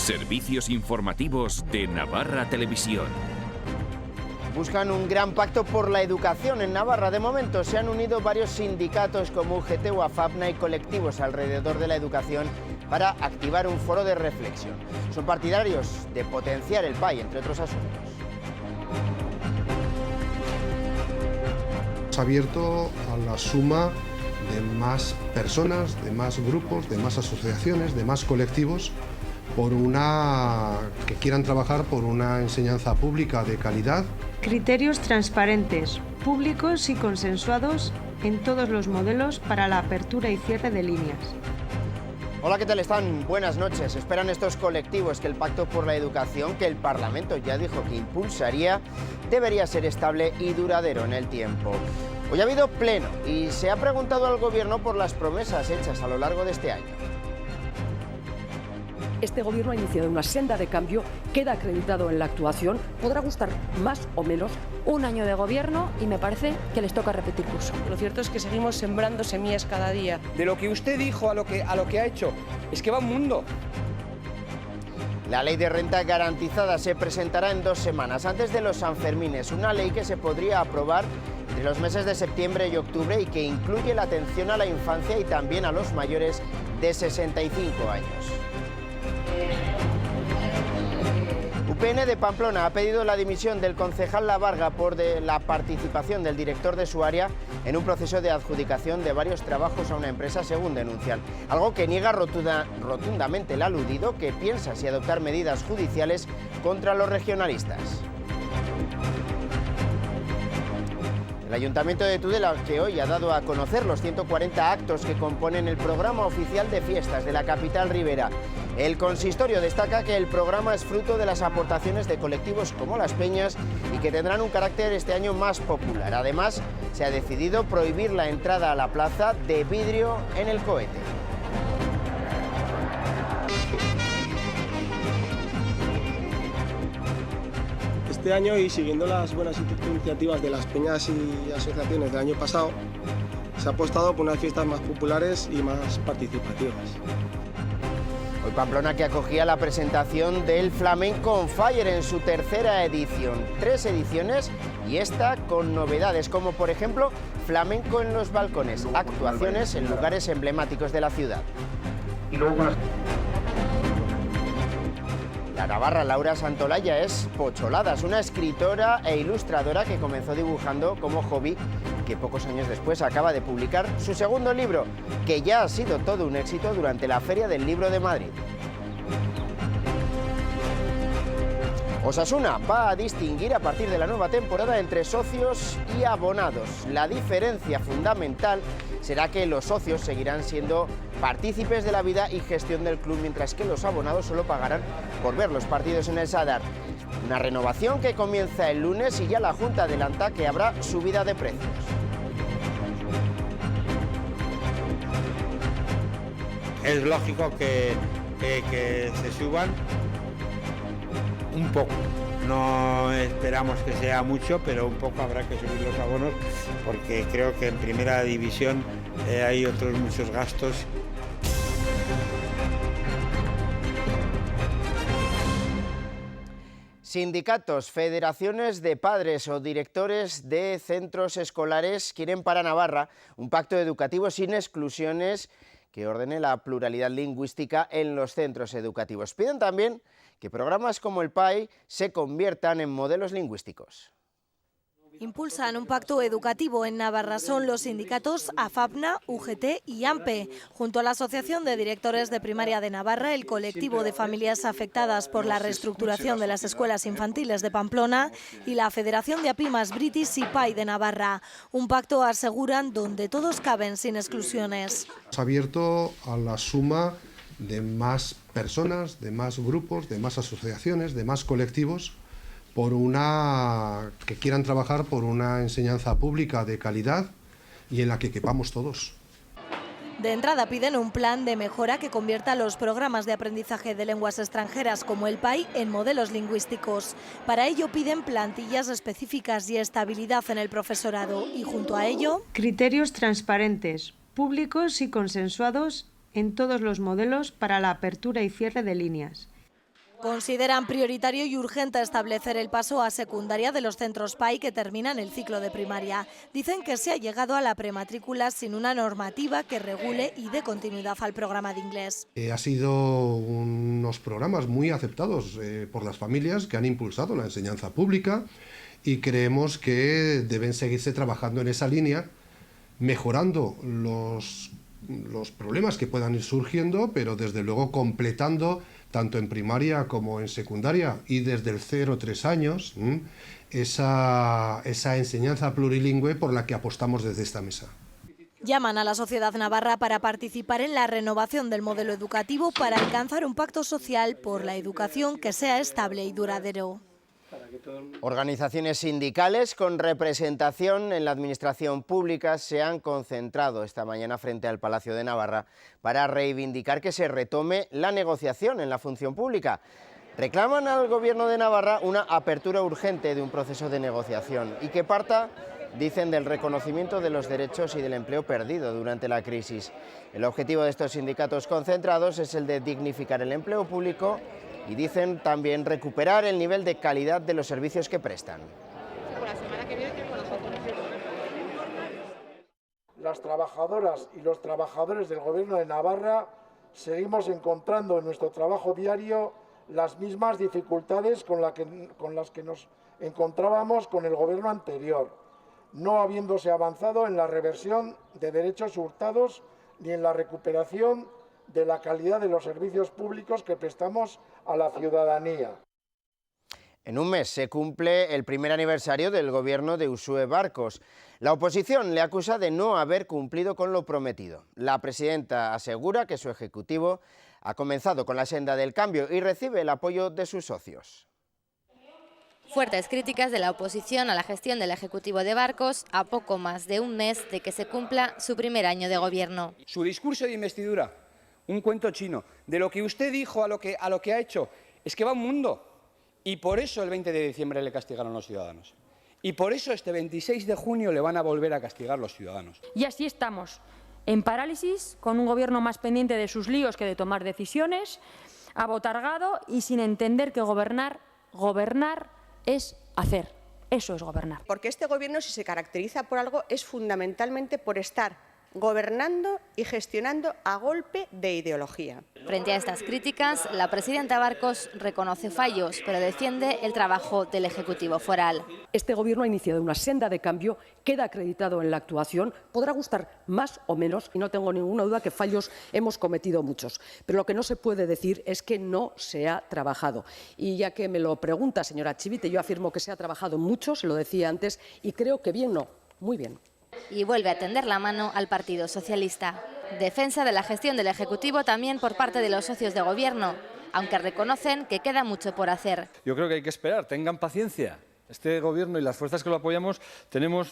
Servicios informativos de Navarra Televisión. Buscan un gran pacto por la educación en Navarra. De momento se han unido varios sindicatos como UGT o AFAPNA y colectivos alrededor de la educación para activar un foro de reflexión. Son partidarios de potenciar el PAI, entre otros asuntos. Se ha abierto a la suma de más personas, de más grupos, de más asociaciones, de más colectivos, que quieran trabajar por una enseñanza pública de calidad. Criterios transparentes, públicos y consensuados en todos los modelos para la apertura y cierre de líneas. Hola, ¿qué tal están? Buenas noches. Esperan estos colectivos que el Pacto por la Educación, que el Parlamento ya dijo que impulsaría, debería ser estable y duradero en el tiempo. Hoy ha habido pleno y se ha preguntado al Gobierno por las promesas hechas a lo largo de este año. Este Gobierno ha iniciado una senda de cambio, queda acreditado en la actuación, podrá gustar más o menos. Un año de gobierno y me parece que les toca repetir curso. Lo cierto es que seguimos sembrando semillas cada día. De lo que usted dijo a lo que ha hecho, es que va un mundo. La ley de renta garantizada se presentará en 2 semanas, antes de los Sanfermines, una ley que se podría aprobar entre los meses de septiembre y octubre y que incluye la atención a la infancia y también a los mayores de 65 años. UPN de Pamplona ha pedido la dimisión del concejal Lavarga por la participación del director de su área en un proceso de adjudicación de varios trabajos a una empresa, según denuncian. Algo que niega rotundamente el aludido, que piensa si adoptar medidas judiciales contra los regionalistas. El Ayuntamiento de Tudela, que hoy ha dado a conocer los 140 actos que componen el programa oficial de fiestas de la capital ribera. El consistorio destaca que el programa es fruto de las aportaciones de colectivos como Las Peñas y que tendrán un carácter este año más popular. Además, se ha decidido prohibir la entrada a la plaza de vidrio en el cohete. Este año, y siguiendo las buenas iniciativas de las peñas y asociaciones del año pasado, se ha apostado por unas fiestas más populares y más participativas. Hoy Pamplona, que acogía la presentación del Flamenco on Fire en su 3ª edición. 3 ediciones y esta con novedades, como por ejemplo flamenco en los balcones, actuaciones en lugares emblemáticos de la ciudad. La navarra Laura Santolaya es Pocholadas, una escritora e ilustradora que comenzó dibujando como hobby, que pocos años después acaba de publicar su 2º libro, que ya ha sido todo un éxito durante la Feria del Libro de Madrid. Osasuna va a distinguir a partir de la nueva temporada entre socios y abonados. La diferencia fundamental será que los socios seguirán siendo partícipes de la vida y gestión del club, mientras que los abonados solo pagarán por ver los partidos en el Sadar. Una renovación que comienza el lunes y ya la Junta adelanta que habrá subida de precios. Es lógico que se suban un poco. No esperamos que sea mucho, pero un poco habrá que subir los abonos, porque creo que en primera división hay otros muchos gastos. Sindicatos, federaciones de padres o directores de centros escolares quieren para Navarra un pacto educativo sin exclusiones que ordene la pluralidad lingüística en los centros educativos. Piden también que programas como el PAI se conviertan en modelos lingüísticos. Impulsan un pacto educativo en Navarra. Son los sindicatos AFAPNA, UGT y AMPE, junto a la Asociación de Directores de Primaria de Navarra, el colectivo de familias afectadas por la reestructuración de las escuelas infantiles de Pamplona y la Federación de Apimas British y PAI de Navarra. Un pacto, aseguran, donde todos caben sin exclusiones. Se ha abierto a la suma de más personas, de más grupos, de más asociaciones, de más colectivos, que quieran trabajar por una enseñanza pública de calidad y en la que quepamos todos. De entrada piden un plan de mejora que convierta los programas de aprendizaje de lenguas extranjeras como el PAI en modelos lingüísticos. Para ello piden plantillas específicas y estabilidad en el profesorado y, junto a ello, criterios transparentes, públicos y consensuados en todos los modelos para la apertura y cierre de líneas. Consideran prioritario y urgente establecer el paso a secundaria de los centros PAI que terminan el ciclo de primaria. Dicen que se ha llegado a la prematrícula sin una normativa que regule y dé continuidad al programa de inglés. Ha sido unos programas muy aceptados por las familias que han impulsado la enseñanza pública y creemos que deben seguirse trabajando en esa línea, mejorando los problemas que puedan ir surgiendo, pero desde luego completando tanto en primaria como en secundaria y desde el 0-3 años esa enseñanza plurilingüe por la que apostamos desde esta mesa. Llaman a la sociedad navarra para participar en la renovación del modelo educativo para alcanzar un pacto social por la educación que sea estable y duradero. Organizaciones sindicales con representación en la administración pública se han concentrado esta mañana frente al Palacio de Navarra para reivindicar que se retome la negociación en la función pública. Reclaman al Gobierno de Navarra una apertura urgente de un proceso de negociación y que parta, dicen, del reconocimiento de los derechos y del empleo perdido durante la crisis. El objetivo de estos sindicatos concentrados es el de dignificar el empleo público y dicen también recuperar el nivel de calidad de los servicios que prestan. Las trabajadoras y los trabajadores del Gobierno de Navarra seguimos encontrando en nuestro trabajo diario las mismas dificultades con las que nos encontrábamos con el Gobierno anterior, no habiéndose avanzado en la reversión de derechos hurtados ni en la recuperación de la calidad de los servicios públicos que prestamos a la ciudadanía. En un mes se cumple el primer aniversario del gobierno de Uxue Barkos. La oposición le acusa de no haber cumplido con lo prometido. La presidenta asegura que su ejecutivo ha comenzado con la senda del cambio y recibe el apoyo de sus socios. Fuertes críticas de la oposición a la gestión del Ejecutivo de Barkos a poco más de un mes de que se cumpla su primer año de gobierno. Su discurso de investidura, un cuento chino, de lo que usted dijo a lo que ha hecho, es que va un mundo. Y por eso el 20 de diciembre le castigaron los ciudadanos. Y por eso este 26 de junio le van a volver a castigar los ciudadanos. Y así estamos, en parálisis, con un gobierno más pendiente de sus líos que de tomar decisiones, abotargado y sin entender que gobernar es hacer. Eso es gobernar. Porque este gobierno, si se caracteriza por algo, es fundamentalmente por estar gobernando y gestionando a golpe de ideología. Frente a estas críticas, la presidenta Barkos reconoce fallos, pero defiende el trabajo del Ejecutivo foral. Este gobierno ha iniciado una senda de cambio, queda acreditado en la actuación, podrá gustar más o menos, y no tengo ninguna duda que fallos hemos cometido muchos, pero lo que no se puede decir es que no se ha trabajado. Y ya que me lo pregunta, señora Chivite, yo afirmo que se ha trabajado mucho, se lo decía antes, y creo que bien no, muy bien. Y vuelve a tender la mano al Partido Socialista. Defensa de la gestión del Ejecutivo también por parte de los socios de gobierno, aunque reconocen que queda mucho por hacer. Yo creo que hay que esperar, tengan paciencia. Este gobierno y las fuerzas que lo apoyamos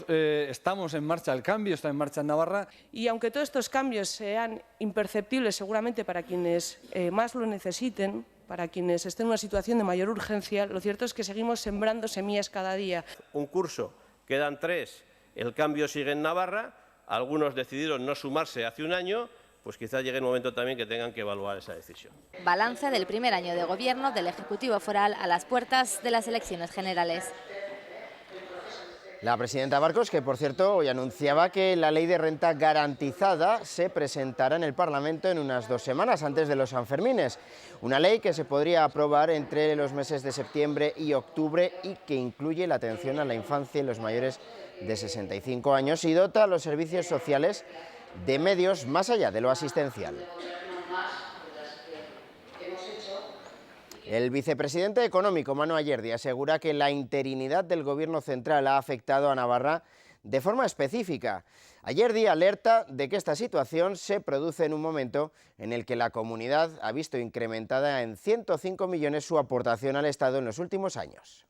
estamos en marcha, el cambio está en marcha en Navarra. Y aunque todos estos cambios sean imperceptibles seguramente para quienes más lo necesiten, para quienes estén en una situación de mayor urgencia, lo cierto es que seguimos sembrando semillas cada día. Un curso, quedan 3. El cambio sigue en Navarra, algunos decidieron no sumarse hace un año, pues quizás llegue el momento también que tengan que evaluar esa decisión. Balance del primer año de gobierno del Ejecutivo foral a las puertas de las elecciones generales. La presidenta Barkos, que por cierto hoy anunciaba que la ley de renta garantizada se presentará en el Parlamento en unas 2 semanas antes de los Sanfermines. Una ley que se podría aprobar entre los meses de septiembre y octubre y que incluye la atención a la infancia y los mayores de 65 años y dota a los servicios sociales de medios más allá de lo asistencial. El vicepresidente económico, Manu Ayerdi, asegura que la interinidad del Gobierno central ha afectado a Navarra de forma específica. Ayerdi alerta de que esta situación se produce en un momento en el que la comunidad ha visto incrementada en 105 millones su aportación al Estado en los últimos años.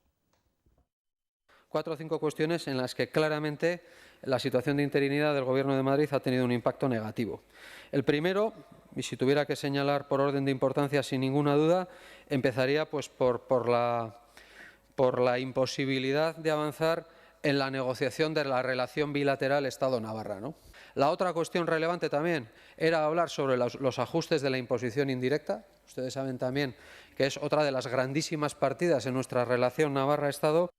4 o 5 cuestiones en las que claramente la situación de interinidad del Gobierno de Madrid ha tenido un impacto negativo. El primero, y si tuviera que señalar por orden de importancia sin ninguna duda, empezaría pues por la imposibilidad de avanzar en la negociación de la relación bilateral Estado-Navarra, ¿no? La otra cuestión relevante también era hablar sobre los ajustes de la imposición indirecta, Ustedes saben también que es otra de las grandísimas partidas en nuestra relación Navarra-Estado.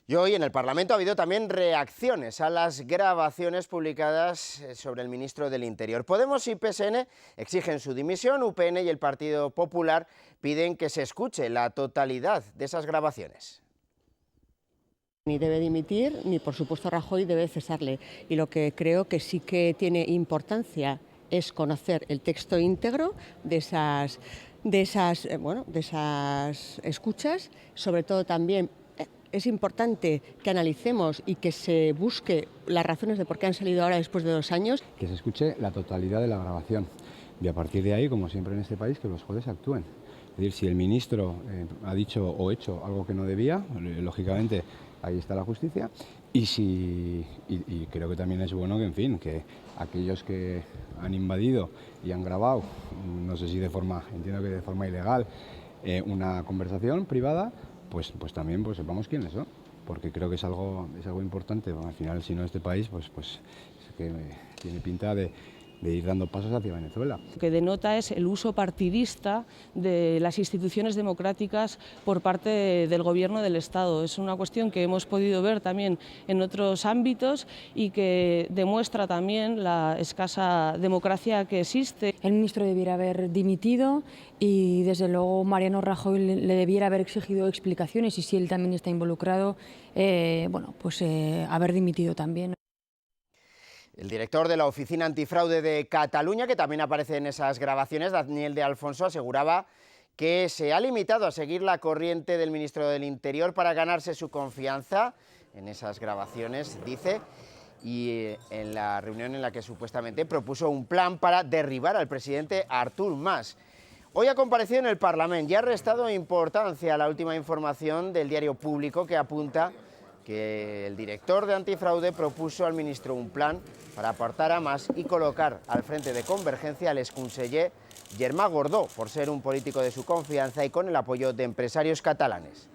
Y hoy en el Parlamento ha habido también reacciones a las grabaciones publicadas sobre el ministro del Interior. Podemos y PSN exigen su dimisión, UPN y el Partido Popular piden que se escuche la totalidad de esas grabaciones. Ni debe dimitir, ni por supuesto Rajoy debe cesarle. Y lo que creo que sí que tiene importancia es conocer el texto íntegro de esas escuchas, sobre todo también. Es importante que analicemos y que se busque las razones de por qué han salido ahora después de 2 años. Que se escuche la totalidad de la grabación y a partir de ahí, como siempre en este país, que los jueces actúen. Es decir, si el ministro ha dicho o hecho algo que no debía, lógicamente ahí está la justicia y creo que también es bueno que, en fin, que aquellos que han invadido y han grabado, no sé si entiendo que de forma ilegal, una conversación privada, pues también sepamos quiénes son, porque creo que es algo importante. Al final, si no este país, pues es que tiene pinta de ir dando pasos hacia Venezuela. Lo que denota es el uso partidista de las instituciones democráticas por parte del Gobierno del Estado. Es una cuestión que hemos podido ver también en otros ámbitos y que demuestra también la escasa democracia que existe. El ministro debiera haber dimitido y desde luego Mariano Rajoy le debiera haber exigido explicaciones y si él también está involucrado, haber dimitido también. El director de la Oficina Antifraude de Cataluña, que también aparece en esas grabaciones, Daniel de Alfonso, aseguraba que se ha limitado a seguir la corriente del ministro del Interior para ganarse su confianza. En esas grabaciones, dice, y en la reunión en la que supuestamente propuso un plan para derribar al presidente Artur Mas. Hoy ha comparecido en el Parlamento y ha restado importancia a la última información del diario Público que apunta que el director de Antifraude propuso al ministro un plan para apartar a Mas y colocar al frente de Convergencia al exconseller Germà Gordó, por ser un político de su confianza y con el apoyo de empresarios catalanes.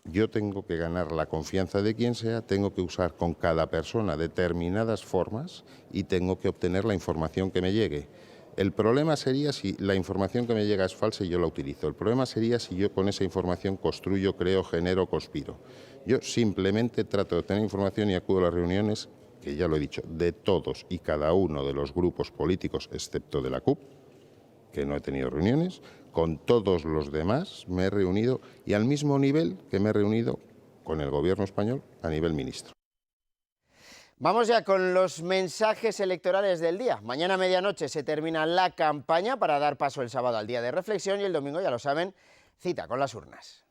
Yo tengo que ganar la confianza de quien sea, tengo que usar con cada persona determinadas formas y tengo que obtener la información que me llegue. El problema sería si la información que me llega es falsa y yo la utilizo. El problema sería si yo con esa información construyo, creo, genero, conspiro. Yo simplemente trato de obtener información y acudo a las reuniones, que ya lo he dicho, de todos y cada uno de los grupos políticos, excepto de la CUP, que no he tenido reuniones. Con todos los demás me he reunido y al mismo nivel que me he reunido con el Gobierno español a nivel ministro. Vamos ya con los mensajes electorales del día. Mañana a medianoche se termina la campaña para dar paso el sábado al día de reflexión y el domingo, ya lo saben, cita con las urnas.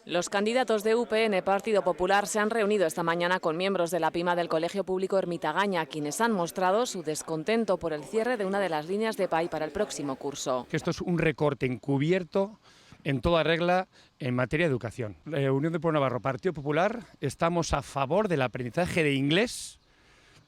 Los candidatos de UPN, Partido Popular, se han reunido esta mañana con miembros de la PIMA del Colegio Público Ermita-Gaña, quienes han mostrado su descontento por el cierre de una de las líneas de PAI para el próximo curso. Esto es un recorte encubierto en toda regla en materia de educación. Unión de Pueblo Navarro, Partido Popular, estamos a favor del aprendizaje de inglés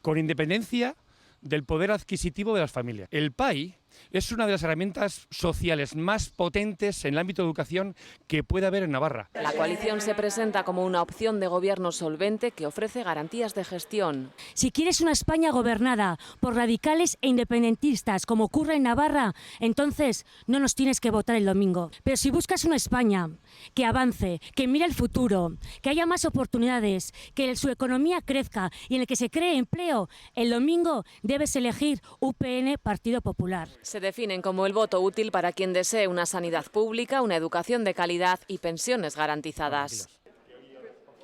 con independencia del poder adquisitivo de las familias. El PAI es una de las herramientas sociales más potentes en el ámbito de educación que puede haber en Navarra. La coalición se presenta como una opción de gobierno solvente que ofrece garantías de gestión. Si quieres una España gobernada por radicales e independentistas, como ocurre en Navarra, entonces no nos tienes que votar el domingo. Pero si buscas una España que avance, que mire el futuro, que haya más oportunidades, que su economía crezca y en el que se cree empleo, el domingo debes elegir UPN, Partido Popular. Se definen como el voto útil para quien desee una sanidad pública, una educación de calidad y pensiones garantizadas.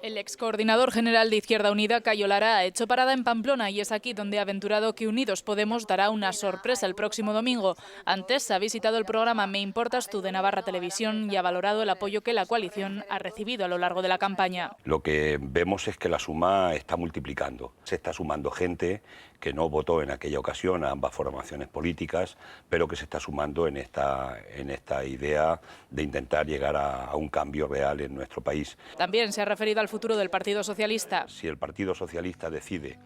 El excoordinador general de Izquierda Unida, Cayo Lara, ha hecho parada en Pamplona y es aquí donde ha aventurado que Unidos Podemos dará una sorpresa el próximo domingo. Antes ha visitado el programa Me Importas Tú de Navarra Televisión y ha valorado el apoyo que la coalición ha recibido a lo largo de la campaña. Lo que vemos es que la suma está multiplicando. Se está sumando gente que no votó en aquella ocasión a ambas formaciones políticas, pero que se está sumando en esta idea de intentar llegar a un cambio real en nuestro país. También se ha referido al futuro del Partido Socialista. Si el Partido Socialista decide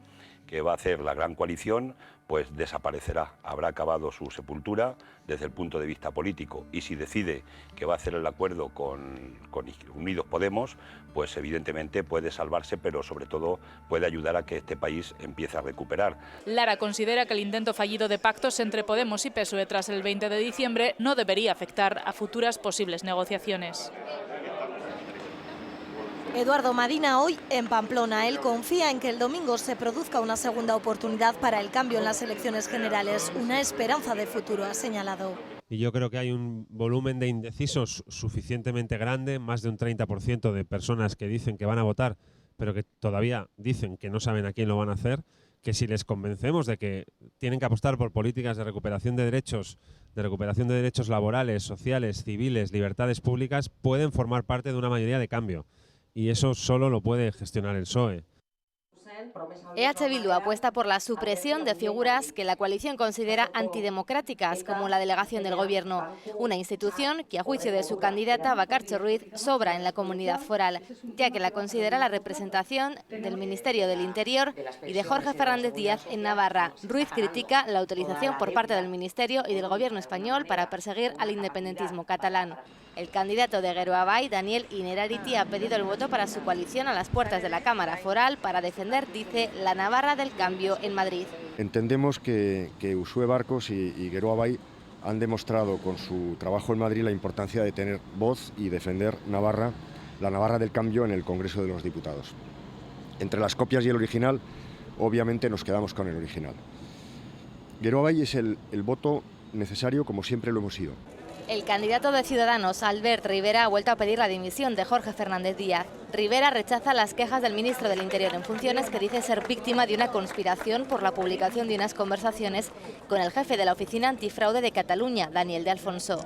que va a hacer la gran coalición, pues desaparecerá, habrá acabado su sepultura desde el punto de vista político, y si decide que va a hacer el acuerdo con Unidos Podemos, pues evidentemente puede salvarse, pero sobre todo puede ayudar a que este país empiece a recuperar. Lara considera que el intento fallido de pactos entre Podemos y PSOE tras el 20 de diciembre no debería afectar a futuras posibles negociaciones. Eduardo Madina hoy en Pamplona. Él confía en que el domingo se produzca una segunda oportunidad para el cambio en las elecciones generales. Una esperanza de futuro, ha señalado. Y yo creo que hay un volumen de indecisos suficientemente grande, más de un 30% de personas que dicen que van a votar, pero que todavía dicen que no saben a quién lo van a hacer, que si les convencemos de que tienen que apostar por políticas de recuperación de derechos laborales, sociales, civiles, libertades públicas, pueden formar parte de una mayoría de cambio. Y eso solo lo puede gestionar el PSOE. EH Bildu apuesta por la supresión de figuras que la coalición considera antidemocráticas, como la delegación del Gobierno, una institución que a juicio de su candidata Bakartxo Ruiz sobra en la comunidad foral, ya que la considera la representación del Ministerio del Interior y de Jorge Fernández Díaz en Navarra. Ruiz critica la utilización por parte del Ministerio y del Gobierno español para perseguir al independentismo catalán. El candidato de Geroa-Bai, Daniel Innerarity, ha pedido el voto para su coalición a las puertas de la Cámara Foral para defender, dice, la Navarra del cambio en Madrid. Entendemos que Uxue Barkos y Geroa-Bai han demostrado con su trabajo en Madrid la importancia de tener voz y defender la Navarra del cambio en el Congreso de los Diputados. Entre las copias y el original, obviamente nos quedamos con el original. Geroa-Bai es el voto necesario, como siempre lo hemos sido. El candidato de Ciudadanos, Albert Rivera, ha vuelto a pedir la dimisión de Jorge Fernández Díaz. Rivera rechaza las quejas del ministro del Interior en funciones, que dice ser víctima de una conspiración por la publicación de unas conversaciones con el jefe de la Oficina Antifraude de Cataluña, Daniel de Alfonso.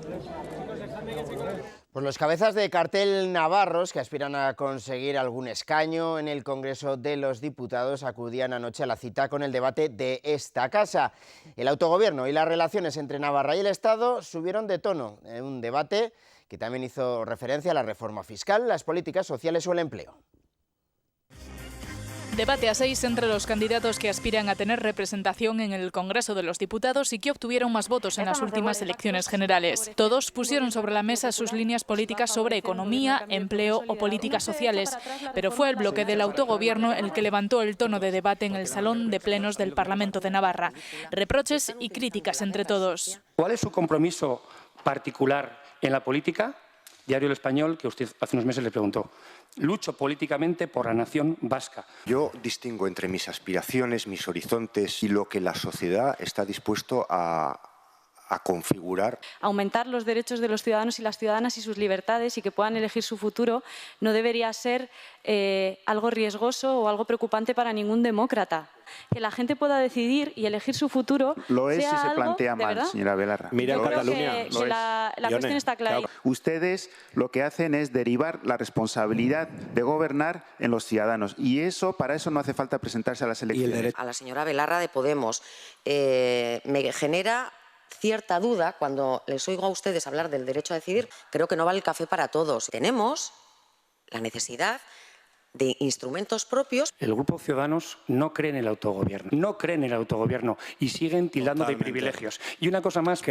Pues los cabezas de cartel navarros que aspiran a conseguir algún escaño en el Congreso de los Diputados acudían anoche a la cita con el debate de esta casa. El autogobierno y las relaciones entre Navarra y el Estado subieron de tono en un debate que también hizo referencia a la reforma fiscal, las políticas sociales o el empleo. Debate a 6 entre los candidatos que aspiran a tener representación en el Congreso de los Diputados y que obtuvieron más votos en las últimas elecciones generales. Todos pusieron sobre la mesa sus líneas políticas sobre economía, empleo o políticas sociales, pero fue el bloque del autogobierno el que levantó el tono de debate en el Salón de Plenos del Parlamento de Navarra. Reproches y críticas entre todos. ¿Cuál es su compromiso particular en la política? Diario El Español, que usted hace unos meses le preguntó. Lucho políticamente por la nación vasca. Yo distingo entre mis aspiraciones, mis horizontes y lo que la sociedad está dispuesto a configurar. Aumentar los derechos de los ciudadanos y las ciudadanas y sus libertades y que puedan elegir su futuro no debería ser algo riesgoso o algo preocupante para ningún demócrata. Que la gente pueda decidir y elegir su futuro. Lo es sea si se plantea algo, mal, señora Belarra. Mira Cataluña. La cuestión está clara. Ustedes lo que hacen es derivar la responsabilidad de gobernar en los ciudadanos y para eso no hace falta presentarse a las elecciones. A la señora Belarra de Podemos me genera cierta duda cuando les oigo a ustedes hablar del derecho a decidir. Creo que no vale el café para todos. Tenemos la necesidad de instrumentos propios. El Grupo Ciudadanos no cree en el autogobierno, y siguen tildando de privilegios. Y una cosa más,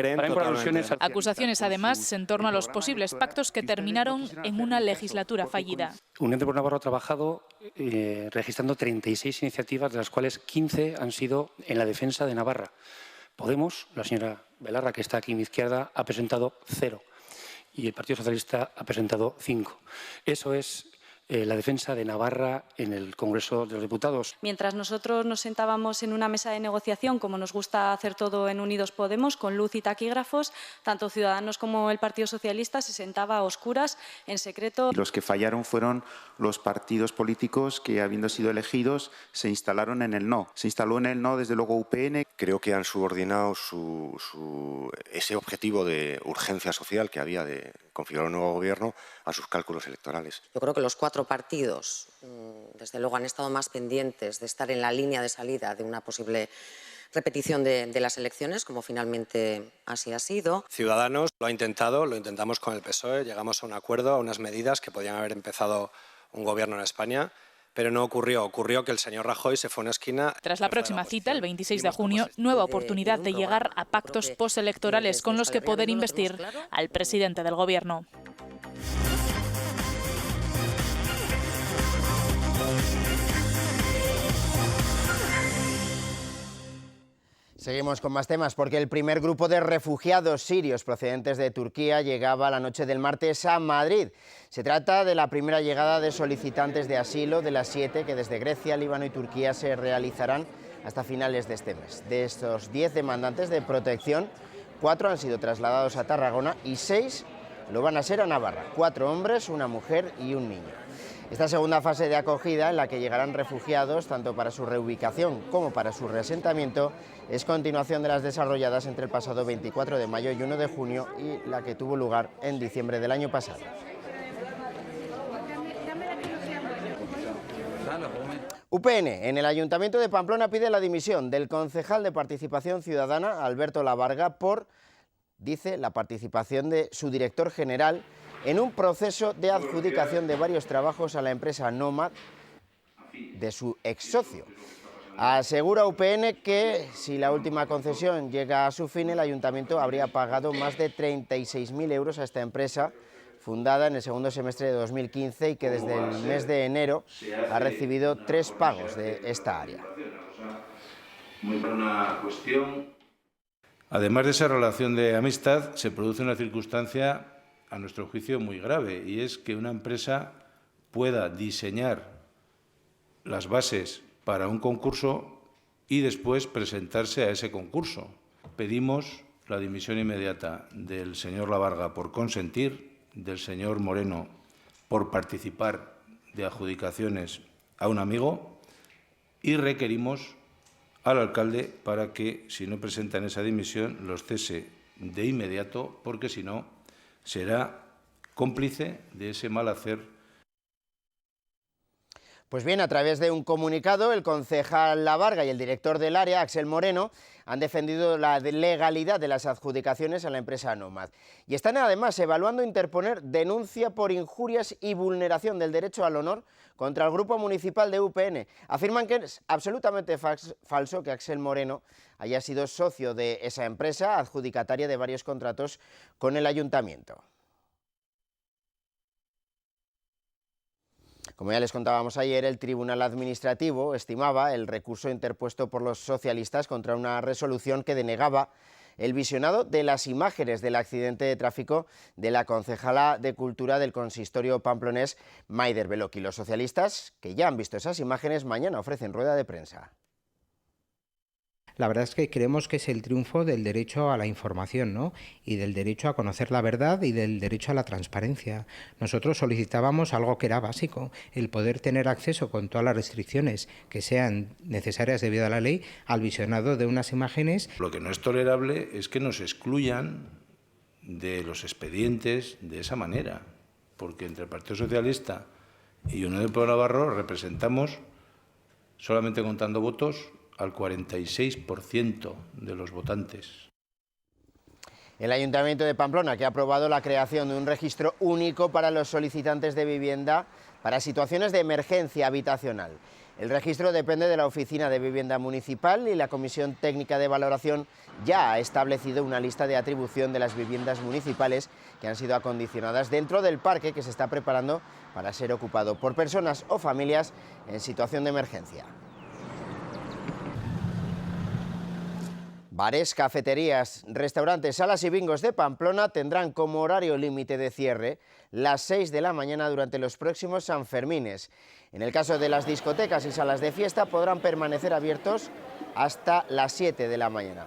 acusaciones además en torno a los posibles pactos que terminaron en una legislatura fallida. Unión por Navarra ha trabajado registrando 36 iniciativas, de las cuales 15 han sido en la defensa de Navarra. Podemos, la señora Belarra, que está aquí a mi izquierda, ha presentado 0 y el Partido Socialista ha presentado 5. Eso es la defensa de Navarra en el Congreso de los Diputados. Mientras nosotros nos sentábamos en una mesa de negociación, como nos gusta hacer todo en Unidos Podemos, con luz y taquígrafos, tanto Ciudadanos como el Partido Socialista se sentaba a oscuras, en secreto. Los que fallaron fueron los partidos políticos que, habiendo sido elegidos, se instalaron en el no. Se instaló en el no, desde luego, UPN. Creo que han subordinado ese objetivo de urgencia social que había de configurar un nuevo gobierno a sus cálculos electorales. Yo creo que los 4 partidos, desde luego, han estado más pendientes de estar en la línea de salida de una posible repetición de las elecciones, como finalmente así ha sido. Ciudadanos lo ha intentado, lo intentamos con el PSOE, llegamos a un acuerdo, a unas medidas que podían haber empezado un gobierno en España, pero no ocurrió. Ocurrió que el señor Rajoy se fue a una esquina. Tras la próxima cita, el 26 de junio, nueva oportunidad de llegar a pactos postelectorales con los que poder investir al presidente del Gobierno. Seguimos con más temas porque el primer grupo de refugiados sirios procedentes de Turquía llegaba la noche del martes a Madrid. Se trata de la primera llegada de solicitantes de asilo de las 7 que desde Grecia, Líbano y Turquía se realizarán hasta finales de este mes. De estos 10 demandantes de protección, 4 han sido trasladados a Tarragona y 6 lo van a ser a Navarra. 4 hombres, una mujer y un niño. Esta segunda fase de acogida, en la que llegarán refugiados tanto para su reubicación como para su reasentamiento, es continuación de las desarrolladas entre el pasado 24 de mayo y 1 de junio y la que tuvo lugar en diciembre del año pasado. UPN en el Ayuntamiento de Pamplona pide la dimisión del concejal de Participación Ciudadana, Alberto Lavarga, por, dice, la participación de su director general en un proceso de adjudicación de varios trabajos a la empresa Nomad de su ex socio. Asegura UPN que si la última concesión llega a su fin, el ayuntamiento habría pagado más de 36.000 euros a esta empresa, fundada en el segundo semestre de 2015 y que desde el mes de enero ha recibido 3 pagos de esta área. Muy buena cuestión. Además de esa relación de amistad, se produce una circunstancia a nuestro juicio muy grave, y es que una empresa pueda diseñar las bases para un concurso y después presentarse a ese concurso. Pedimos la dimisión inmediata del señor Lavarga por consentir, del señor Moreno por participar de adjudicaciones a un amigo, y requerimos al alcalde para que, si no presentan esa dimisión, los cese de inmediato, porque si no, será cómplice de ese mal hacer. Pues bien, a través de un comunicado, el concejal Lavarga y el director del área, Axel Moreno, han defendido la legalidad de las adjudicaciones a la empresa Nomad. Y están además evaluando interponer denuncia por injurias y vulneración del derecho al honor contra el grupo municipal de UPN. Afirman que es absolutamente falso que Axel Moreno haya sido socio de esa empresa, adjudicataria de varios contratos con el ayuntamiento. Como ya les contábamos ayer, el Tribunal Administrativo estimaba el recurso interpuesto por los socialistas contra una resolución que denegaba el visionado de las imágenes del accidente de tráfico de la concejala de Cultura del consistorio pamplonés, Maider Beloki. Los socialistas, que ya han visto esas imágenes, mañana ofrecen rueda de prensa. La verdad es que creemos que es el triunfo del derecho a la información, ¿no? Y del derecho a conocer la verdad y del derecho a la transparencia. Nosotros solicitábamos algo que era básico, el poder tener acceso con todas las restricciones que sean necesarias debido a la ley al visionado de unas imágenes. Lo que no es tolerable es que nos excluyan de los expedientes de esa manera, porque entre el Partido Socialista y Unión del Pueblo Navarro representamos, solamente contando votos, al 46% de los votantes. El Ayuntamiento de Pamplona, que ha aprobado la creación de un registro único para los solicitantes de vivienda para situaciones de emergencia habitacional. El registro depende de la Oficina de Vivienda Municipal y la Comisión Técnica de Valoración ya ha establecido una lista de atribución de las viviendas municipales que han sido acondicionadas dentro del parque que se está preparando para ser ocupado por personas o familias en situación de emergencia. Bares, cafeterías, restaurantes, salas y bingos de Pamplona tendrán como horario límite de cierre las 6 de la mañana durante los próximos Sanfermines. En el caso de las discotecas y salas de fiesta podrán permanecer abiertos hasta las 7 de la mañana.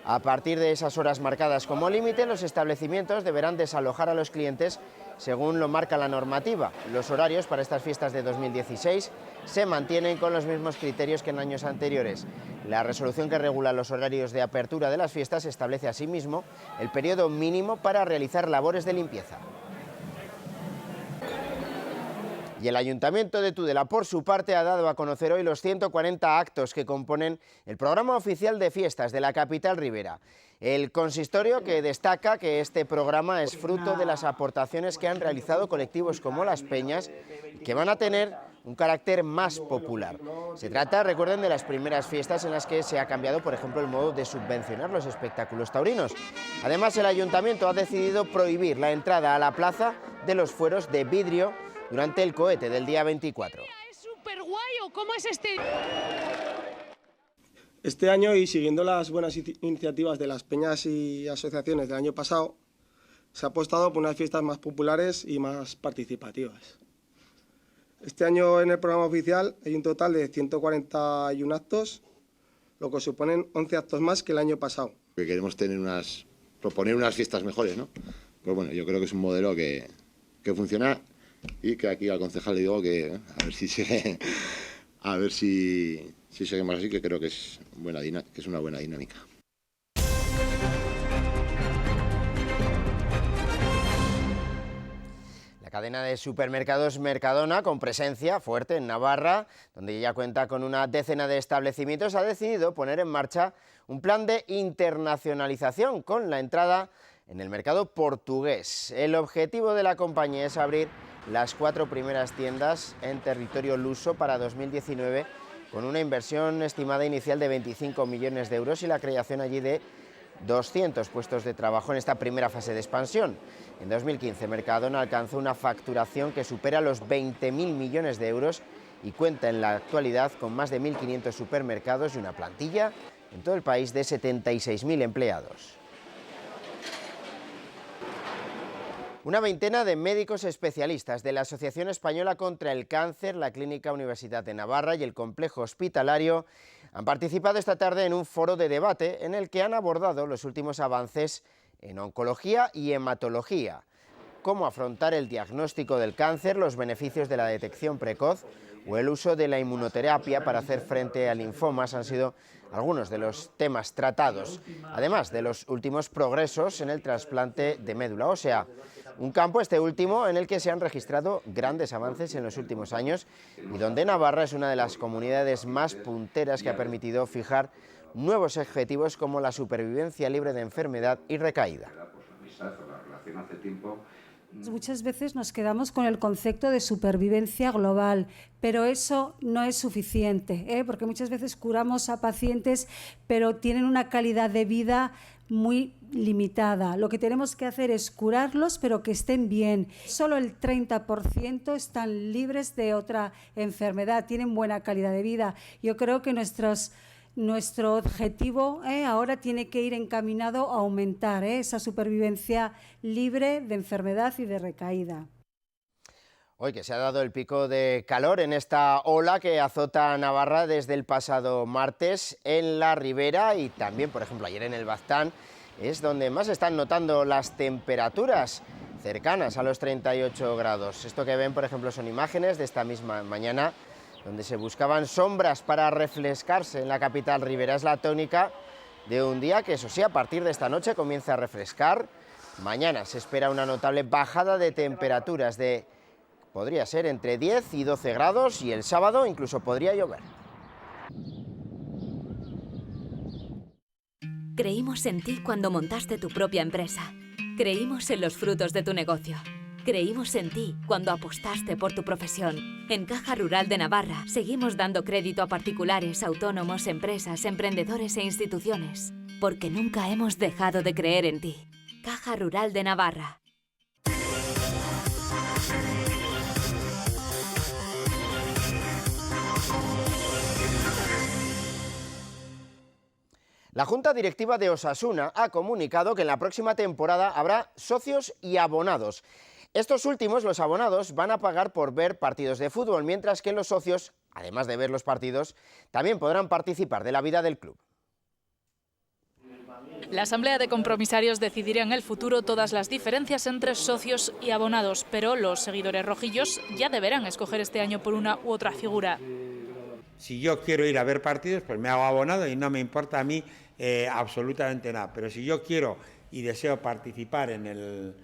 A partir de esas horas marcadas como límite, los establecimientos deberán desalojar a los clientes según lo marca la normativa. Los horarios para estas fiestas de 2016 se mantienen con los mismos criterios que en años anteriores. La resolución que regula los horarios de apertura de las fiestas establece asimismo el periodo mínimo para realizar labores de limpieza. Y el Ayuntamiento de Tudela, por su parte, ha dado a conocer hoy los 140 actos que componen el programa oficial de fiestas de la capital ribera. El consistorio que destaca que este programa es fruto de las aportaciones que han realizado colectivos como Las Peñas, que van a tener un carácter más popular. Se trata, recuerden, de las primeras fiestas en las que se ha cambiado, por ejemplo, el modo de subvencionar los espectáculos taurinos. Además, el ayuntamiento ha decidido prohibir la entrada a la plaza de los fueros de vidrio durante el cohete del día 24. ¿Es súper guay o cómo es este? Este año, y siguiendo las buenas iniciativas de las peñas y asociaciones del año pasado, se ha apostado por unas fiestas más populares y más participativas. Este año en el programa oficial hay un total de 141 actos, lo que suponen 11 actos más que el año pasado. Queremos proponer unas fiestas mejores, ¿no? Pues bueno, yo creo que es un modelo que funciona y que aquí al concejal le digo que a ver si seguimos así, que creo que es una buena dinámica. La cadena de supermercados Mercadona, con presencia fuerte en Navarra, donde ya cuenta con una decena de establecimientos, ha decidido poner en marcha un plan de internacionalización con la entrada en el mercado portugués. El objetivo de la compañía es abrir las 4 primeras tiendas en territorio luso para 2019, con una inversión estimada inicial de 25 millones de euros y la creación allí de 200 puestos de trabajo en esta primera fase de expansión. En 2015, Mercadona alcanzó una facturación que supera los 20.000 millones de euros y cuenta en la actualidad con más de 1.500 supermercados y una plantilla en todo el país de 76.000 empleados. Una veintena de médicos especialistas de la Asociación Española contra el Cáncer, la Clínica Universidad de Navarra y el Complejo Hospitalario han participado esta tarde en un foro de debate en el que han abordado los últimos avances en oncología y hematología, cómo afrontar el diagnóstico del cáncer, los beneficios de la detección precoz o el uso de la inmunoterapia para hacer frente a linfomas han sido algunos de los temas tratados, además de los últimos progresos en el trasplante de médula ósea. Un campo, este último, en el que se han registrado grandes avances en los últimos años y donde Navarra es una de las comunidades más punteras que ha permitido fijar nuevos objetivos como la supervivencia libre de enfermedad y recaída. Muchas veces nos quedamos con el concepto de supervivencia global, pero eso no es suficiente, porque muchas veces curamos a pacientes, pero tienen una calidad de vida muy limitada. Lo que tenemos que hacer es curarlos, pero que estén bien. Solo el 30% están libres de otra enfermedad, tienen buena calidad de vida. Yo creo que nuestro objetivo ahora tiene que ir encaminado a aumentar esa supervivencia libre de enfermedad y de recaída. Hoy que se ha dado el pico de calor en esta ola que azota a Navarra desde el pasado martes en la Ribera y también, por ejemplo, ayer en el Baztán, es donde más están notando las temperaturas cercanas a los 38 grados. Esto que ven, por ejemplo, son imágenes de esta misma mañana donde se buscaban sombras para refrescarse en la capital ribera. Es la tónica de un día que, eso sí, a partir de esta noche comienza a refrescar. Mañana se espera una notable bajada de temperaturas podría ser entre 10 y 12 grados y el sábado incluso podría llover. Creímos en ti cuando montaste tu propia empresa. Creímos en los frutos de tu negocio. Creímos en ti cuando apostaste por tu profesión. En Caja Rural de Navarra seguimos dando crédito a particulares, autónomos, empresas, emprendedores e instituciones, porque nunca hemos dejado de creer en ti. Caja Rural de Navarra. La Junta Directiva de Osasuna ha comunicado que en la próxima temporada habrá socios y abonados. Estos últimos, los abonados, van a pagar por ver partidos de fútbol, mientras que los socios, además de ver los partidos, también podrán participar de la vida del club. La Asamblea de Compromisarios decidirá en el futuro todas las diferencias entre socios y abonados, pero los seguidores rojillos ya deberán escoger este año por una u otra figura. Si yo quiero ir a ver partidos, pues me hago abonado y no me importa a mí absolutamente nada. Pero si yo quiero y deseo participar en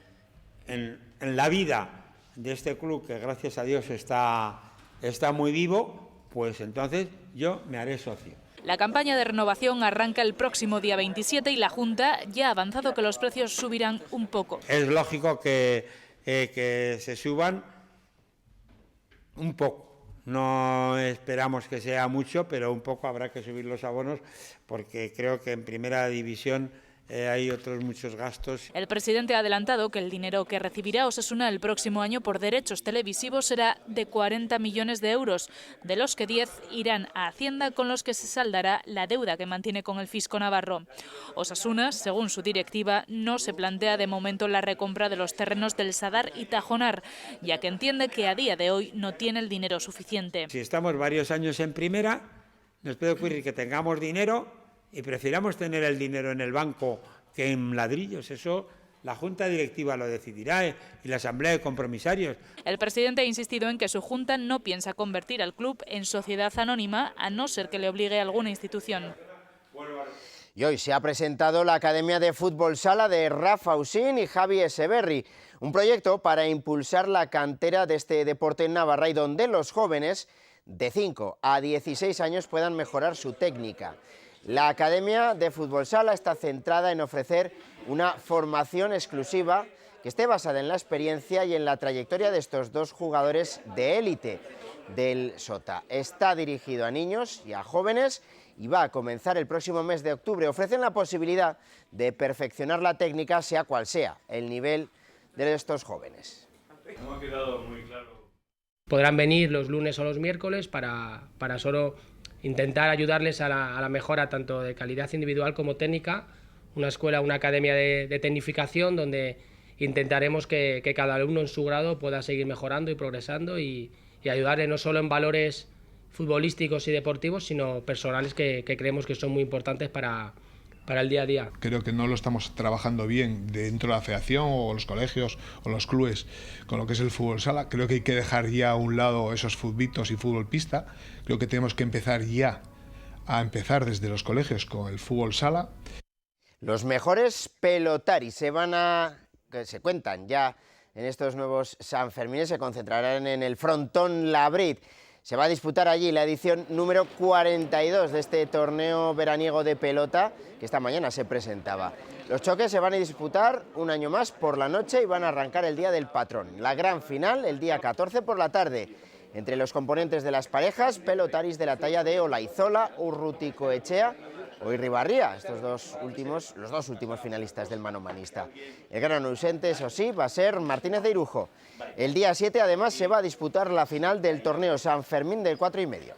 la vida de este club, que gracias a Dios está muy vivo, pues entonces yo me haré socio. La campaña de renovación arranca el próximo día 27 y la Junta ya ha avanzado que los precios subirán un poco. Es lógico que se suban un poco. No esperamos que sea mucho, pero un poco habrá que subir los abonos porque creo que en primera división hay otros muchos gastos. El presidente ha adelantado que el dinero que recibirá Osasuna el próximo año por derechos televisivos será de 40 millones de euros, de los que 10 irán a Hacienda, con los que se saldará la deuda que mantiene con el fisco navarro. Osasuna, según su directiva, no se plantea de momento la recompra de los terrenos del Sadar y Tajonar, ya que entiende que a día de hoy no tiene el dinero suficiente. Si estamos varios años en primera, nos puede ocurrir que tengamos dinero y prefiramos tener el dinero en el banco que en ladrillos. Eso la Junta Directiva lo decidirá y la Asamblea de Compromisarios. El presidente ha insistido en que su Junta no piensa convertir al club en sociedad anónima, a no ser que le obligue a alguna institución. Y hoy se ha presentado la Academia de Fútbol Sala de Rafa Usín y Javi Eseberri, un proyecto para impulsar la cantera de este deporte en Navarra y donde los jóvenes de 5 a 16 años puedan mejorar su técnica. La Academia de Fútbol Sala está centrada en ofrecer una formación exclusiva que esté basada en la experiencia y en la trayectoria de estos dos jugadores de élite del Sota. Está dirigido a niños y a jóvenes y va a comenzar el próximo mes de octubre. Ofrecen la posibilidad de perfeccionar la técnica, sea cual sea el nivel de estos jóvenes. No ha quedado muy claro. Podrán venir los lunes o los miércoles para solo intentar ayudarles a la mejora tanto de calidad individual como técnica, una escuela, una academia de tecnificación donde intentaremos que cada alumno en su grado pueda seguir mejorando y progresando y ayudarle no solo en valores futbolísticos y deportivos, sino personales que creemos que son muy importantes para el día a día. Creo que no lo estamos trabajando bien dentro de la federación o los colegios o los clubes con lo que es el fútbol sala. Creo que hay que dejar ya a un lado esos futbitos y fútbol pista. Creo que tenemos que empezar desde los colegios con el fútbol sala. Los mejores pelotaris se cuentan ya en estos nuevos Sanfermines, se concentrarán en el frontón Labrit. Se va a disputar allí la edición número 42 de este torneo veraniego de pelota que esta mañana se presentaba. Los choques se van a disputar un año más por la noche y van a arrancar el día del patrón. La gran final el día 14 por la tarde. Entre los componentes de las parejas, pelotaris de la talla de Olaizola, Urruticoechea o Irribarría, los dos últimos finalistas del manomanista. El gran ausente, eso sí, va a ser Martínez de Irujo. El día 7 además se va a disputar la final del torneo San Fermín del 4,5.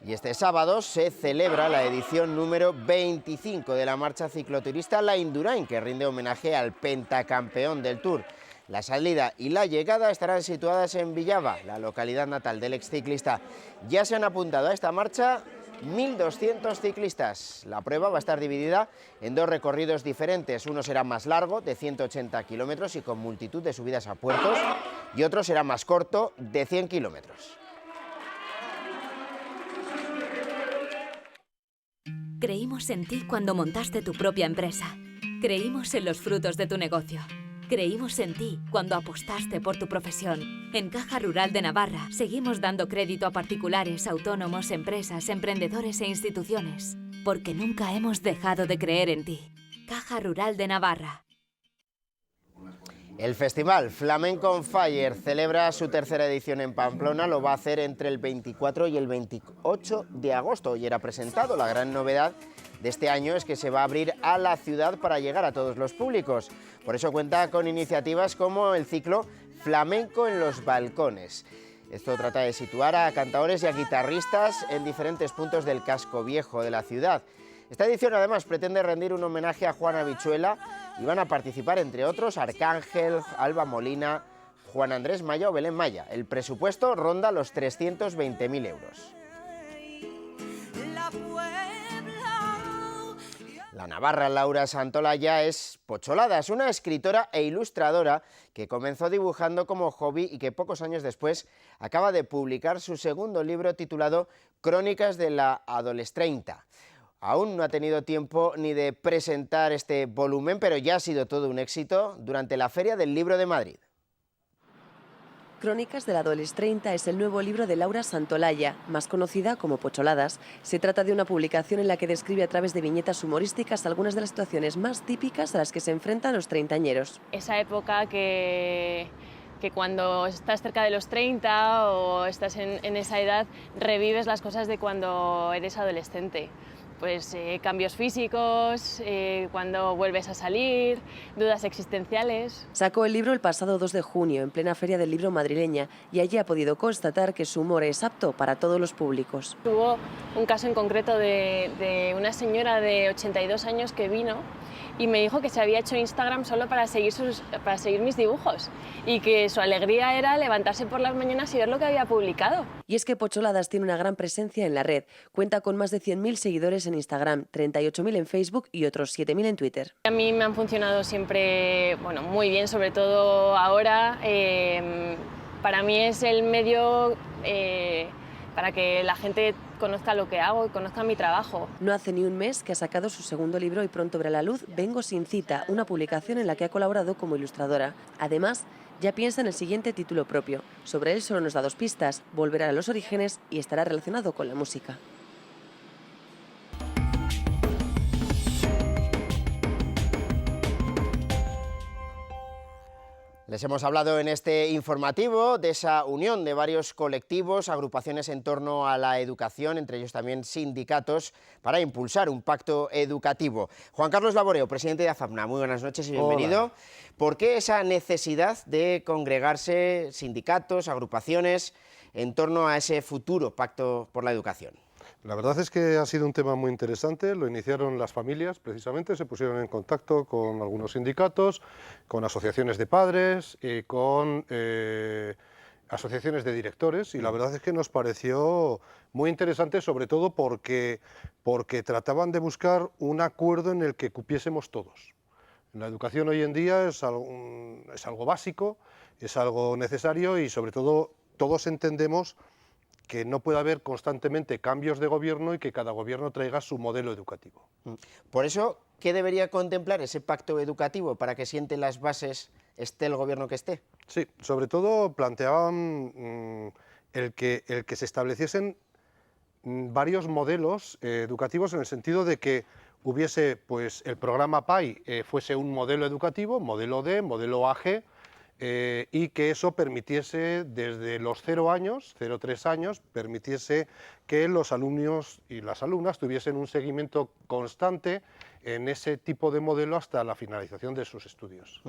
Y este sábado se celebra la edición número 25 de la marcha cicloturista La Indurain, que rinde homenaje al pentacampeón del Tour. La salida y la llegada estarán situadas en Villava, la localidad natal del exciclista. Ya se han apuntado a esta marcha 1.200 ciclistas. La prueba va a estar dividida en dos recorridos diferentes. Uno será más largo, de 180 kilómetros y con multitud de subidas a puertos, y otro será más corto, de 100 kilómetros. Creímos en ti cuando montaste tu propia empresa. Creímos en los frutos de tu negocio. Creímos en ti cuando apostaste por tu profesión. En Caja Rural de Navarra seguimos dando crédito a particulares, autónomos, empresas, emprendedores e instituciones, porque nunca hemos dejado de creer en ti. Caja Rural de Navarra. El festival Flamenco on Fire celebra su tercera edición en Pamplona. Lo va a hacer entre el 24 y el 28 de agosto. Hoy era presentado. La gran novedad de este año es que se va a abrir a la ciudad para llegar a todos los públicos. Por eso cuenta con iniciativas como el ciclo Flamenco en los Balcones. Esto trata de situar a cantadores y a guitarristas en diferentes puntos del casco viejo de la ciudad. Esta edición además pretende rendir un homenaje a Juan Habichuela y van a participar entre otros Arcángel, Alba Molina, Juan Andrés Maya o Belén Maya. El presupuesto ronda los 320.000 euros. La navarra Laura Santolaya es pocholada, es una escritora e ilustradora que comenzó dibujando como hobby y que pocos años después acaba de publicar su segundo libro titulado Crónicas de la Adolescente. Aún no ha tenido tiempo ni de presentar este volumen, pero ya ha sido todo un éxito durante la Feria del Libro de Madrid. Crónicas de la Adolescente es el nuevo libro de Laura Santolaya, más conocida como Pocholadas. Se trata de una publicación en la que describe a través de viñetas humorísticas algunas de las situaciones más típicas a las que se enfrentan los treintañeros. Esa época que que cuando estás cerca de los 30 o estás en esa edad revives las cosas de cuando eres adolescente. Pues cambios físicos, cuando vuelves a salir, dudas existenciales. Sacó el libro el pasado 2 de junio, en plena Feria del Libro madrileña, y allí ha podido constatar que su humor es apto para todos los públicos. Hubo un caso en concreto de una señora de 82 años que vino y me dijo que se había hecho Instagram solo para seguir mis dibujos y que su alegría era levantarse por las mañanas y ver lo que había publicado. Y es que Pocholadas tiene una gran presencia en la red. Cuenta con más de 100.000 seguidores en Instagram, 38.000 en Facebook y otros 7.000 en Twitter. A mí me han funcionado siempre muy bien, sobre todo ahora. Para mí es el medio para que la gente conozca lo que hago y conozca mi trabajo. No hace ni un mes que ha sacado su segundo libro y pronto verá la luz, Vengo sin cita, una publicación en la que ha colaborado como ilustradora. Además, ya piensa en el siguiente título propio. Sobre él solo nos da 2 pistas, volverá a los orígenes y estará relacionado con la música. Les hemos hablado en este informativo de esa unión de varios colectivos, agrupaciones en torno a la educación, entre ellos también sindicatos, para impulsar un pacto educativo. Juan Carlos Laboreo, presidente de AFAPNA, muy buenas noches y bienvenido. Hola. ¿Por qué esa necesidad de congregarse sindicatos, agrupaciones, en torno a ese futuro pacto por la educación? La verdad es que ha sido un tema muy interesante, lo iniciaron las familias, precisamente, se pusieron en contacto con algunos sindicatos, con asociaciones de padres y con asociaciones de directores, y la verdad es que nos pareció muy interesante, sobre todo porque trataban de buscar un acuerdo en el que cupiésemos todos. La educación hoy en día es algo básico, es algo necesario y sobre todo todos entendemos que no puede haber constantemente cambios de gobierno y que cada gobierno traiga su modelo educativo. Por eso, ¿qué debería contemplar ese pacto educativo para que siente las bases, esté el gobierno que esté? Sí, sobre todo planteaban el que se estableciesen varios modelos educativos en el sentido de que hubiese, pues, el programa PAI fuese un modelo educativo, modelo D, modelo AG, y que eso permitiese desde los 0-3 años, permitiese que los alumnos y las alumnas tuviesen un seguimiento constante en ese tipo de modelo hasta la finalización de sus estudios.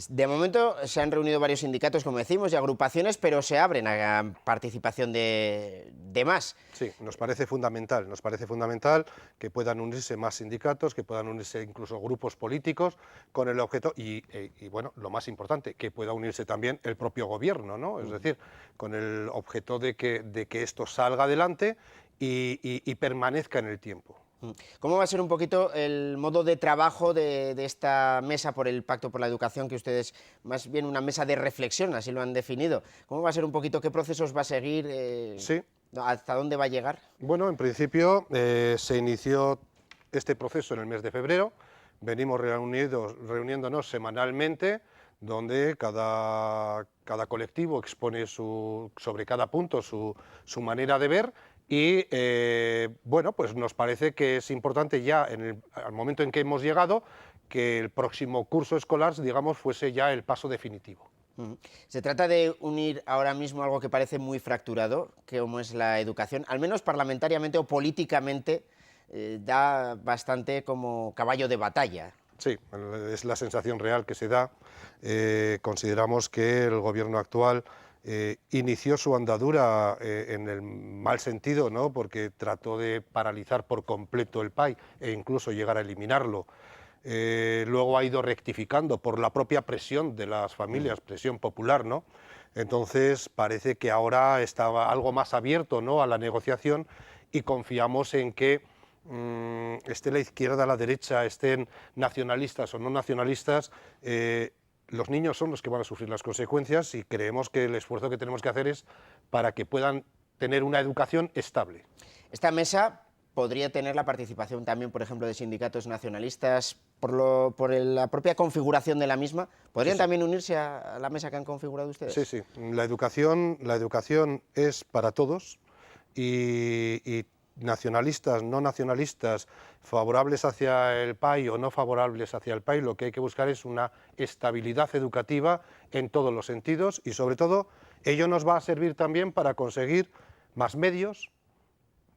De momento se han reunido varios sindicatos, como decimos, y agrupaciones, pero se abren a participación de más. Sí, nos parece fundamental que puedan unirse más sindicatos, que puedan unirse incluso grupos políticos con el objeto, y bueno, lo más importante, que pueda unirse también el propio gobierno, ¿no? Es decir, con el objeto de que esto salga adelante y permanezca en el tiempo. ¿Cómo va a ser un poquito el modo de trabajo de esta mesa por el Pacto por la Educación, que ustedes, más bien una mesa de reflexión, así lo han definido? ¿Cómo va a ser un poquito, qué procesos va a seguir, sí. hasta dónde va a llegar? Bueno, en principio se inició este proceso en el mes de febrero, venimos reuniéndonos semanalmente, donde cada colectivo expone sobre cada punto su manera de ver. Y bueno, pues nos parece que es importante ya, al momento en que hemos llegado, que el próximo curso escolar, digamos, fuese ya el paso definitivo. Se trata de unir ahora mismo algo que parece muy fracturado, como es la educación, al menos parlamentariamente o políticamente, da bastante como caballo de batalla. Sí, es la sensación real que se da. Consideramos que el gobierno actual inició su andadura en el mal sentido, ¿no? Porque trató de paralizar por completo el PAI e incluso llegar a eliminarlo. Luego ha ido rectificando por la propia presión de las familias, presión popular, ¿no? Entonces parece que ahora está algo más abierto, ¿no?, a la negociación, y confiamos en que esté la izquierda, la derecha, estén nacionalistas o no nacionalistas, los niños son los que van a sufrir las consecuencias, y creemos que el esfuerzo que tenemos que hacer es para que puedan tener una educación estable. Esta mesa podría tener la participación también, por ejemplo, de sindicatos nacionalistas por la propia configuración de la misma. ¿Podrían también unirse a la mesa que han configurado ustedes? Sí, sí. La educación es para todos y nacionalistas, no nacionalistas, favorables hacia el PAI o no favorables hacia el PAI, lo que hay que buscar es una estabilidad educativa en todos los sentidos y sobre todo ello nos va a servir también para conseguir más medios,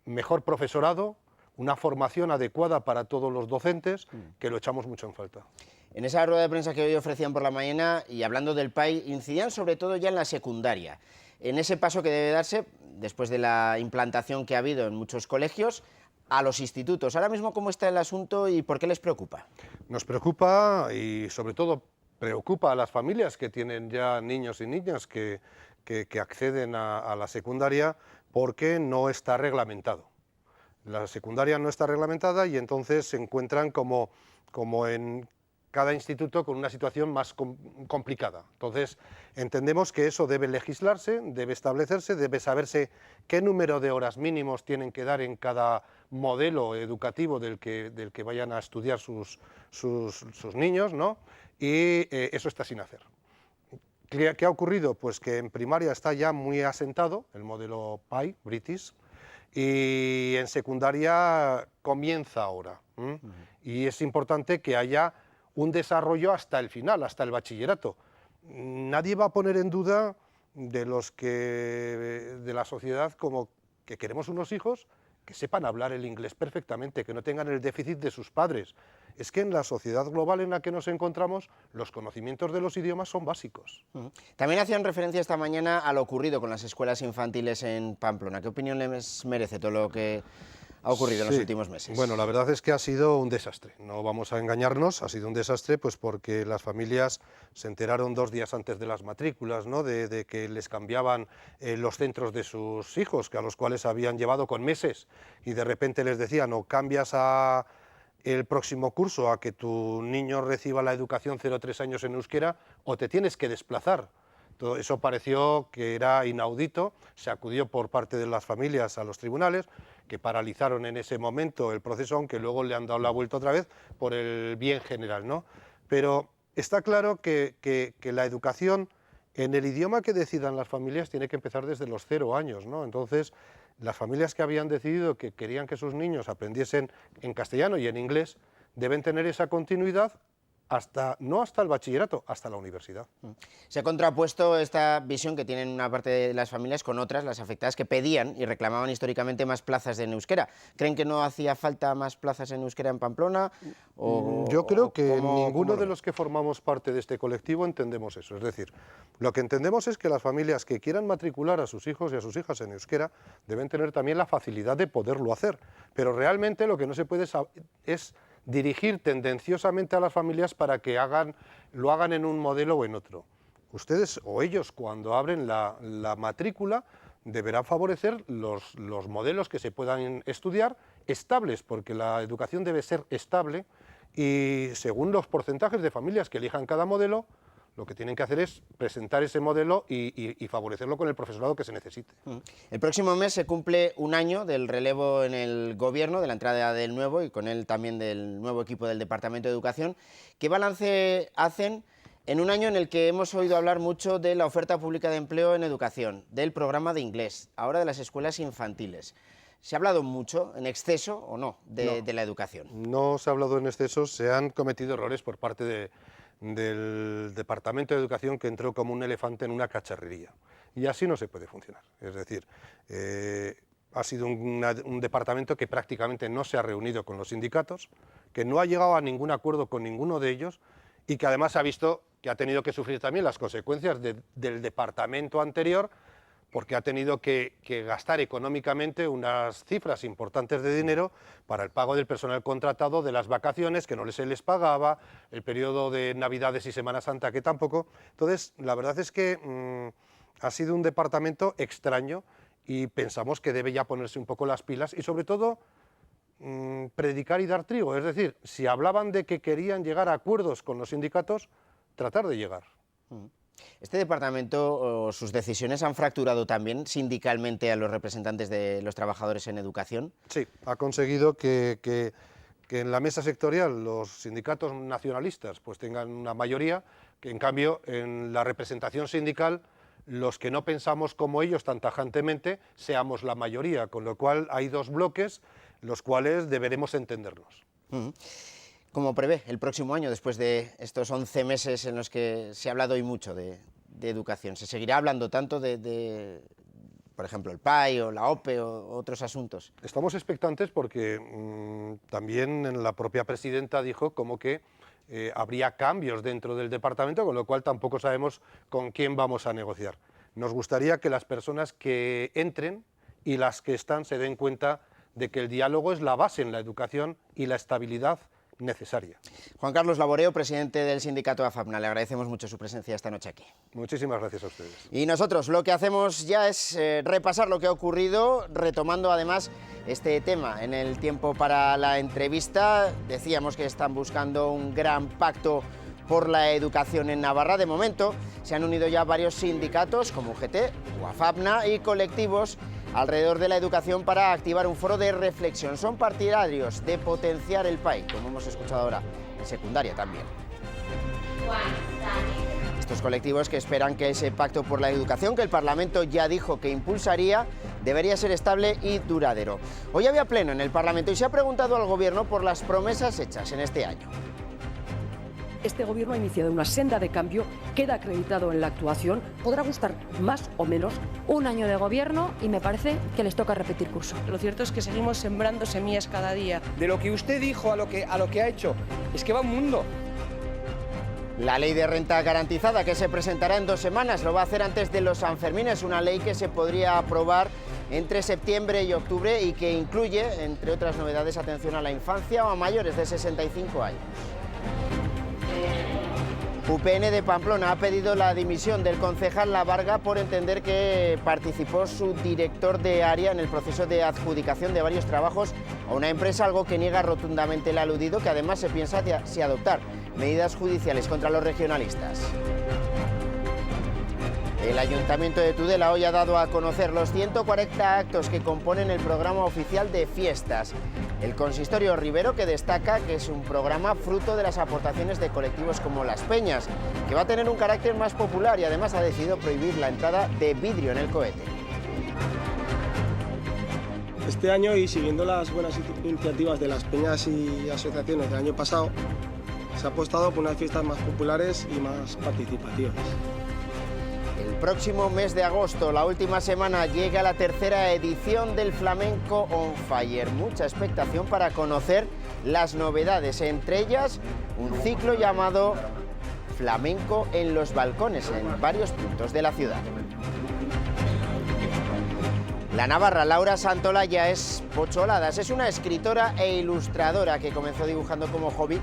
mejor profesorado, una formación adecuada para todos los docentes, que lo echamos mucho en falta. En esa rueda de prensa que hoy ofrecían por la mañana, y hablando del PAI, incidían sobre todo ya en la secundaria, en ese paso que debe darse, después de la implantación que ha habido en muchos colegios, a los institutos. Ahora mismo, ¿cómo está el asunto y por qué les preocupa? Nos preocupa y sobre todo preocupa a las familias que tienen ya niños y niñas que acceden a la secundaria porque no está reglamentado. La secundaria no está reglamentada y entonces se encuentran como en cada instituto con una situación más complicada. Entonces entendemos que eso debe legislarse, debe establecerse, debe saberse qué número de horas mínimos tienen que dar en cada modelo educativo del que vayan a estudiar sus niños, ¿no? Y eso está sin hacer. ¿Qué ha ocurrido? Pues que en primaria está ya muy asentado el modelo PAI, British, y en secundaria comienza ahora. Y es importante que haya un desarrollo hasta el final, hasta el bachillerato. Nadie va a poner en duda de la sociedad como que queremos unos hijos que sepan hablar el inglés perfectamente, que no tengan el déficit de sus padres. Es que en la sociedad global en la que nos encontramos, los conocimientos de los idiomas son básicos. También hacían referencia esta mañana a lo ocurrido con las escuelas infantiles en Pamplona. ¿Qué opinión les merece todo lo que ha ocurrido en los últimos meses? Bueno, la verdad es que ha sido un desastre, no vamos a engañarnos, ha sido un desastre pues porque las familias se enteraron 2 días antes de las matrículas, ¿no? de que les cambiaban los centros de sus hijos, a los cuales habían llevado con meses, y de repente les decían o cambias a el próximo curso a que tu niño reciba la educación 0-3 años en euskera o te tienes que desplazar. Todo eso pareció que era inaudito, se acudió por parte de las familias a los tribunales, que paralizaron en ese momento el proceso, aunque luego le han dado la vuelta otra vez por el bien general, ¿no? Pero está claro que la educación en el idioma que decidan las familias tiene que empezar desde los 0 años, ¿no? Entonces, las familias que habían decidido que querían que sus niños aprendiesen en castellano y en inglés deben tener esa continuidad no hasta el bachillerato, hasta la universidad. Se ha contrapuesto esta visión que tienen una parte de las familias con otras, las afectadas, que pedían y reclamaban históricamente más plazas en euskera. ¿Creen que no hacía falta más plazas en euskera en Pamplona? Yo creo que ninguno de los que formamos parte de este colectivo entendemos eso. Es decir, lo que entendemos es que las familias que quieran matricular a sus hijos y a sus hijas en euskera deben tener también la facilidad de poderlo hacer. Pero realmente lo que no se puede es dirigir tendenciosamente a las familias para que lo hagan en un modelo o en otro. Ustedes o ellos, cuando abren la matrícula, deberán favorecer los modelos que se puedan estudiar estables, porque la educación debe ser estable y según los porcentajes de familias que elijan cada modelo, lo que tienen que hacer es presentar ese modelo y favorecerlo con el profesorado que se necesite. El próximo mes se cumple 1 año del relevo en el Gobierno, de la entrada del nuevo y con él también del nuevo equipo del Departamento de Educación. ¿Qué balance hacen en un año en el que hemos oído hablar mucho de la oferta pública de empleo en educación, del programa de inglés, ahora de las escuelas infantiles? ¿Se ha hablado mucho, en exceso o no, de la educación? No se ha hablado en exceso, se han cometido errores por parte del Departamento de Educación, que entró como un elefante en una cacharrería. Y así no se puede funcionar. Es decir, ha sido un departamento que prácticamente no se ha reunido con los sindicatos, que no ha llegado a ningún acuerdo con ninguno de ellos y que además ha visto que ha tenido que sufrir también las consecuencias del departamento anterior, porque ha tenido que gastar económicamente unas cifras importantes de dinero para el pago del personal contratado, de las vacaciones que no se les pagaba, el periodo de Navidades y Semana Santa que tampoco. Entonces, la verdad es que ha sido un departamento extraño y pensamos que debe ya ponerse un poco las pilas y sobre todo predicar y dar trigo. Es decir, si hablaban de que querían llegar a acuerdos con los sindicatos, tratar de llegar. ¿Este departamento o sus decisiones han fracturado también sindicalmente a los representantes de los trabajadores en educación? Sí, ha conseguido que en la mesa sectorial los sindicatos nacionalistas pues tengan una mayoría, que en cambio en la representación sindical los que no pensamos como ellos tan tajantemente seamos la mayoría, con lo cual hay dos bloques los cuales deberemos entendernos. ¿Cómo prevé el próximo año, después de estos 11 meses en los que se ha hablado hoy mucho de educación? ¿Se seguirá hablando tanto por ejemplo, el PAI o la OPE o otros asuntos? Estamos expectantes porque también la propia presidenta dijo como que habría cambios dentro del departamento, con lo cual tampoco sabemos con quién vamos a negociar. Nos gustaría que las personas que entren y las que están se den cuenta de que el diálogo es la base en la educación y la estabilidad necesaria. Juan Carlos Laboreo, presidente del sindicato AFAPNA, le agradecemos mucho su presencia esta noche aquí. Muchísimas gracias a ustedes. Y nosotros lo que hacemos ya es repasar lo que ha ocurrido, retomando además este tema en el tiempo para la entrevista. Decíamos que están buscando un gran pacto por la educación en Navarra. De momento se han unido ya varios sindicatos como UGT o AFAPNA y colectivos alrededor de la educación para activar un foro de reflexión. Son partidarios de potenciar el PAI, como hemos escuchado ahora, en secundaria también. Estos colectivos que esperan que ese pacto por la educación, que el Parlamento ya dijo que impulsaría, debería ser estable y duradero. Hoy había pleno en el Parlamento y se ha preguntado al Gobierno por las promesas hechas en este año. Este Gobierno ha iniciado una senda de cambio, queda acreditado en la actuación, podrá gustar más o menos. Un año de gobierno y me parece que les toca repetir curso. Lo cierto es que seguimos sembrando semillas cada día. De lo que usted dijo a lo que ha hecho, es que va un mundo. La ley de renta garantizada, que se presentará en 2 semanas, lo va a hacer antes de los Sanfermines, una ley que se podría aprobar entre septiembre y octubre y que incluye, entre otras novedades, atención a la infancia o a mayores de 65 años. UPN de Pamplona ha pedido la dimisión del concejal Lavarga por entender que participó su director de área en el proceso de adjudicación de varios trabajos a una empresa, algo que niega rotundamente el aludido, que además se piensa si adoptar medidas judiciales contra los regionalistas. El Ayuntamiento de Tudela hoy ha dado a conocer los 140 actos que componen el programa oficial de fiestas. El consistorio Ribero, que destaca que es un programa fruto de las aportaciones de colectivos como Las Peñas, que va a tener un carácter más popular y además ha decidido prohibir la entrada de vidrio en el cohete. Este año, y siguiendo las buenas iniciativas de las peñas y asociaciones del año pasado, se ha apostado por unas fiestas más populares y más participativas. El próximo mes de agosto, la última semana, llega la 3ª edición del Flamenco on Fire. Mucha expectación para conocer las novedades, entre ellas un ciclo llamado Flamenco en los balcones en varios puntos de la ciudad. La navarra Laura Santolaya es pocholadas, es una escritora e ilustradora que comenzó dibujando como hobby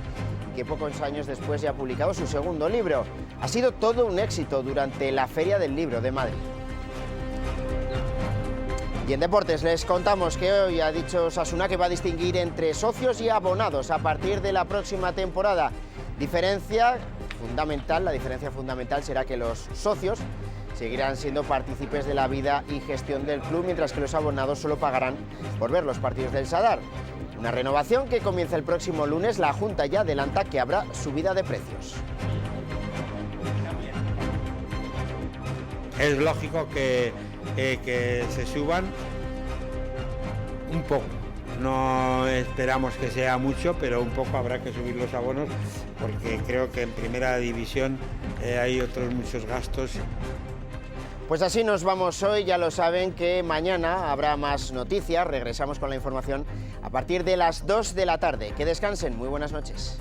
y que pocos años después ya ha publicado su segundo libro. Ha sido todo un éxito durante la Feria del Libro de Madrid. Y en deportes les contamos que hoy ha dicho Osasuna que va a distinguir entre socios y abonados a partir de la próxima temporada. La diferencia fundamental será que los socios seguirán siendo partícipes de la vida y gestión del club, mientras que los abonados solo pagarán por ver los partidos del Sadar. Una renovación que comienza el próximo lunes. La Junta ya adelanta que habrá subida de precios. Es lógico que se suban un poco. No esperamos que sea mucho, pero un poco habrá que subir los abonos, porque creo que en primera división hay otros muchos gastos. Pues así nos vamos hoy, ya lo saben que mañana habrá más noticias, regresamos con la información a partir de las 2 de la tarde. Que descansen, muy buenas noches.